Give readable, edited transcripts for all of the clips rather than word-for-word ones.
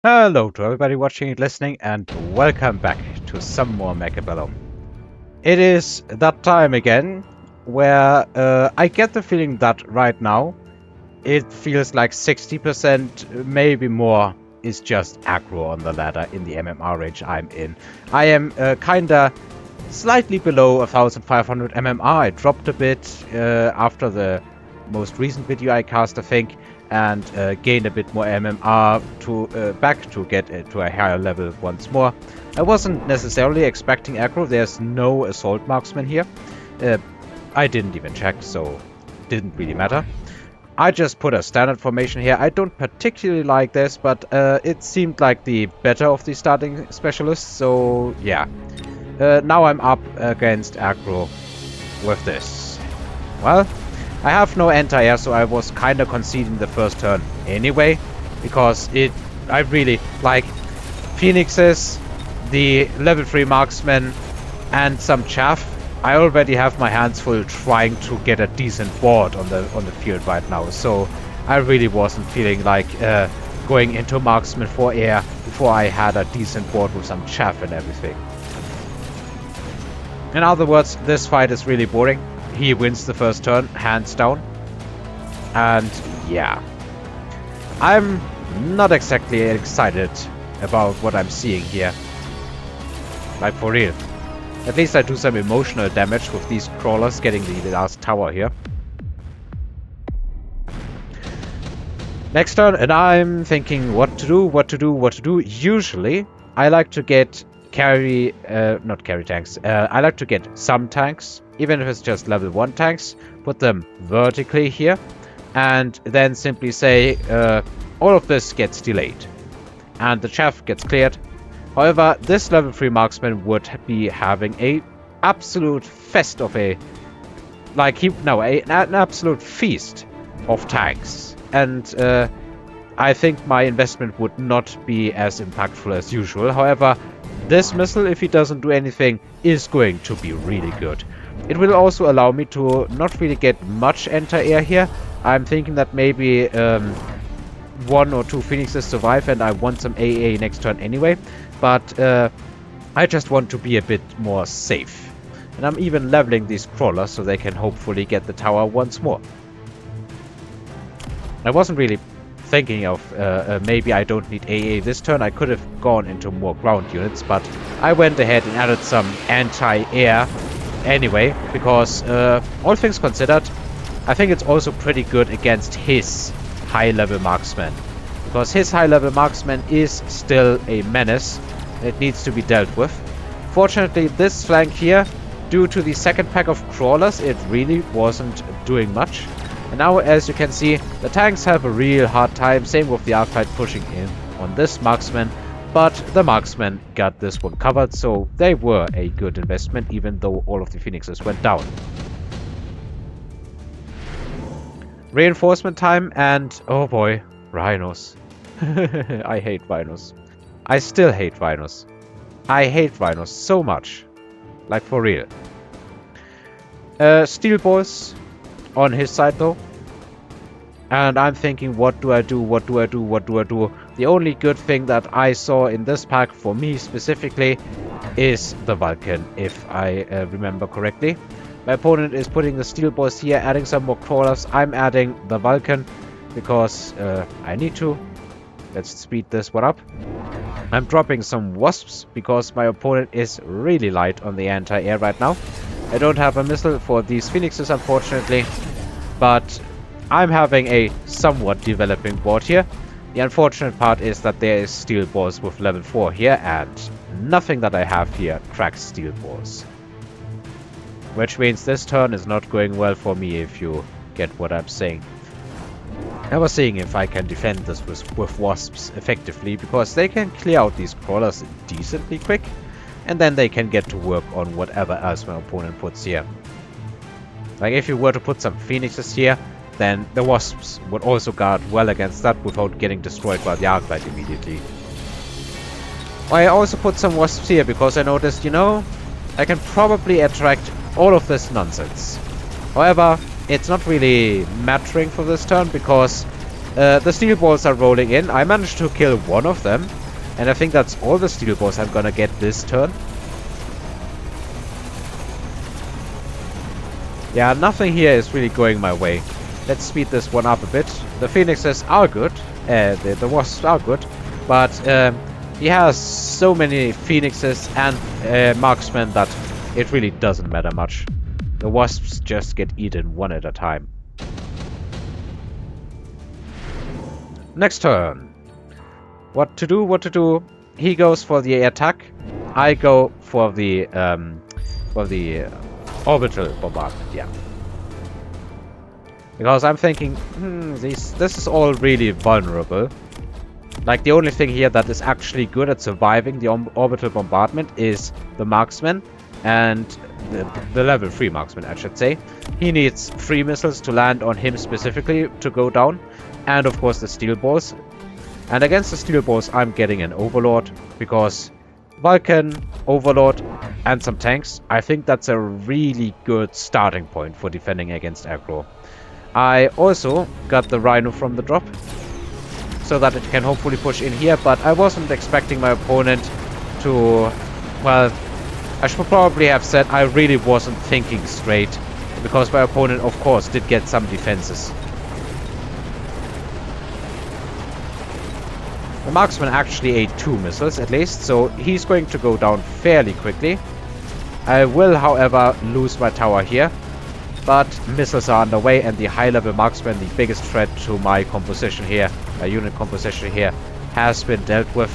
Hello to everybody watching and listening, and welcome back to some more Mechabellum. It is that time again where I get the feeling that right now it feels like 60%, maybe more, is just aggro on the ladder in the MMR range I'm in. I am kinda slightly below 1500 MMR. I dropped a bit after the most recent video I cast, I think, and gained a bit more MMR to back to get to a higher level once more. I wasn't necessarily expecting aggro. There's no assault marksman here. I didn't even check, so didn't really matter. I just put a standard formation here. I don't particularly like this, but it seemed like the better of the starting specialists, so yeah. Now I'm up against aggro with this. Well, I have no anti-air, so I was kinda conceding the first turn anyway, because I really like Phoenixes, the level 3 marksman, and some chaff. I already have my hands full trying to get a decent board on the field right now, so I really wasn't feeling like going into marksman for air before I had a decent board with some chaff and everything. In other words, this fight is really boring. He wins the first turn, hands down. And yeah, I'm not exactly excited about what I'm seeing here. Like, for real. At least I do some emotional damage with these crawlers getting the last tower here. Next turn, and I'm thinking what to do. Usually, I like to get not carry tanks. I like to get some tanks, even if it's just level 1 tanks, put them vertically here, and then simply say all of this gets delayed, and the chaff gets cleared. However, this level 3 marksman would be having a absolute fest of an absolute feast of tanks, and I think my investment would not be as impactful as usual. However, this missile, if he doesn't do anything, is going to be really good. It will also allow me to not really get much anti-air here. I'm thinking that maybe 1 or 2 Phoenixes survive, and I want some AA next turn anyway. But I just want to be a bit more safe. And I'm even leveling these crawlers so they can hopefully get the tower once more. I wasn't really thinking of maybe I don't need AA this turn. I could have gone into more ground units, but I went ahead and added some anti-air anyway, because all things considered, I think it's also pretty good against his high-level marksman, because his high-level marksman is still a menace. It needs to be dealt with. Fortunately, this flank here, due to the second pack of crawlers, it really wasn't doing much. And now, as you can see, the tanks have a real hard time, same with the Arclight pushing in on this marksman, but the marksman got this one covered, so they were a good investment, even though all of the Phoenixes went down. Reinforcement time, and oh boy, rhinos. I hate rhinos. I still hate rhinos. I hate rhinos so much. Like, for real. Steel balls on his side though. And I'm thinking, what do I do? The only good thing that I saw in this pack, for me specifically, is the Vulcan, if I remember correctly. My opponent is putting the steel balls here, adding some more crawlers. I'm adding the Vulcan because I need to. Let's speed this one up. I'm dropping some wasps because my opponent is really light on the anti-air right now. I don't have a missile for these Phoenixes, unfortunately, but I'm having a somewhat developing board here. The unfortunate part is that there is steel balls with level 4 here, and nothing that I have here cracks steel balls. Which means this turn is not going well for me, if you get what I'm saying. I was seeing if I can defend this with wasps effectively, because they can clear out these crawlers decently quick, and then they can get to work on whatever else my opponent puts here. Like, if you were to put some Phoenixes here, then the wasps would also guard well against that without getting destroyed by the Arclight immediately. I also put some wasps here because I noticed, I can probably attract all of this nonsense. However, it's not really mattering for this turn, because The steel balls are rolling in. I managed to kill one of them. And I think that's all the steel balls I'm gonna get this turn. Yeah, nothing here is really going my way. Let's speed this one up a bit. The phoenixes are good. The wasps are good. But he has so many phoenixes and marksmen that it really doesn't matter much. The wasps just get eaten one at a time. Next turn. What to do? He goes for the attack. I go for the orbital bombardment, yeah. Because I'm thinking, this is all really vulnerable. Like, the only thing here that is actually good at surviving the orbital bombardment is the marksman. And the level 3 marksman, I should say. He needs 3 missiles to land on him specifically to go down. And of course the steel balls. And against the steel balls I'm getting an overlord. Because Vulcan, overlord, and some tanks. I think that's a really good starting point for defending against aggro. I also got the Rhino from the drop, so that it can hopefully push in here, but I wasn't expecting my opponent to... Well, I should probably have said I really wasn't thinking straight, because my opponent, of course, did get some defenses. The marksman actually ate 2 missiles at least, so he's going to go down fairly quickly. I will, however, lose my tower here. But missiles are underway, and the high-level marksman, the biggest threat to my composition here, my unit composition here, has been dealt with.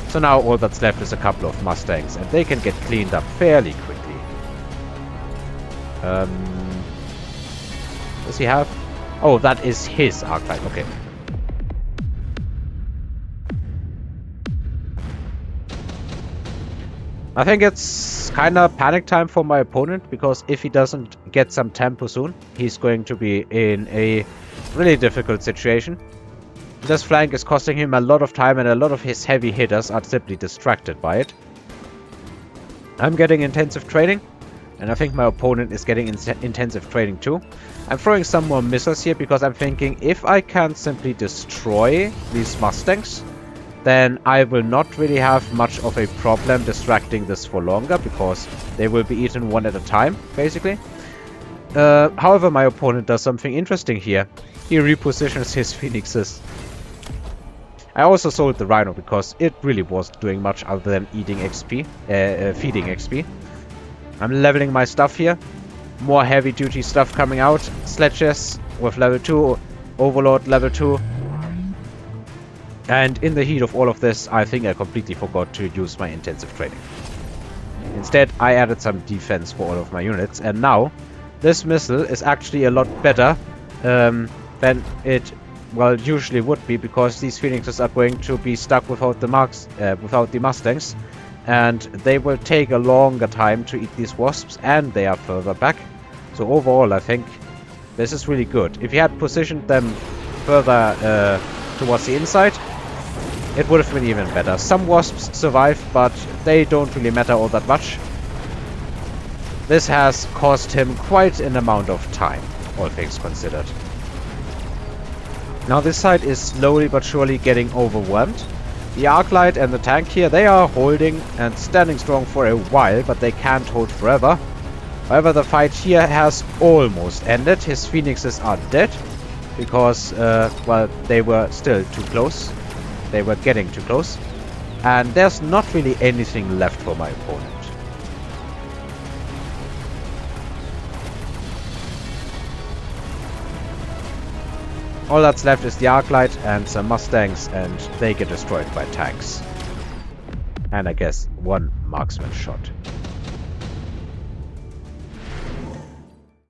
So now all that's left is a couple of Mustangs, and they can get cleaned up fairly quickly. Does he have? Oh, that is his archetype, okay. I think it's kind of panic time for my opponent, because if he doesn't get some tempo soon, he's going to be in a really difficult situation. This flank is costing him a lot of time, and a lot of his heavy hitters are simply distracted by it. I'm getting intensive training, and I think my opponent is getting intensive training too. I'm throwing some more missiles here, because I'm thinking if I can simply destroy these Mustangs, then I will not really have much of a problem distracting this for longer, because they will be eaten one at a time, basically. However, my opponent does something interesting here. He repositions his phoenixes. I also sold the Rhino, because it really wasn't doing much other than eating XP, feeding XP. I'm leveling my stuff here. More heavy-duty stuff coming out. Sledges with level 2, Overlord level 2. And in the heat of all of this, I think I completely forgot to use my intensive training. Instead, I added some defense for all of my units, and now this missile is actually a lot better than it, well, usually would be, because these phoenixes are going to be stuck without the Mustangs, and they will take a longer time to eat these wasps, and they are further back. So overall, I think this is really good. If you had positioned them further towards the inside, it would have been even better. Some wasps survive, but they don't really matter all that much. This has cost him quite an amount of time, all things considered. Now this side is slowly but surely getting overwhelmed. The Arclight and the tank here, they are holding and standing strong for a while, but they can't hold forever. However, the fight here has almost ended. His phoenixes are dead, because, well, they were still too close. They were getting too close. And there's not really anything left for my opponent. All that's left is the Arclight and some Mustangs, and they get destroyed by tanks. And I guess one marksman shot.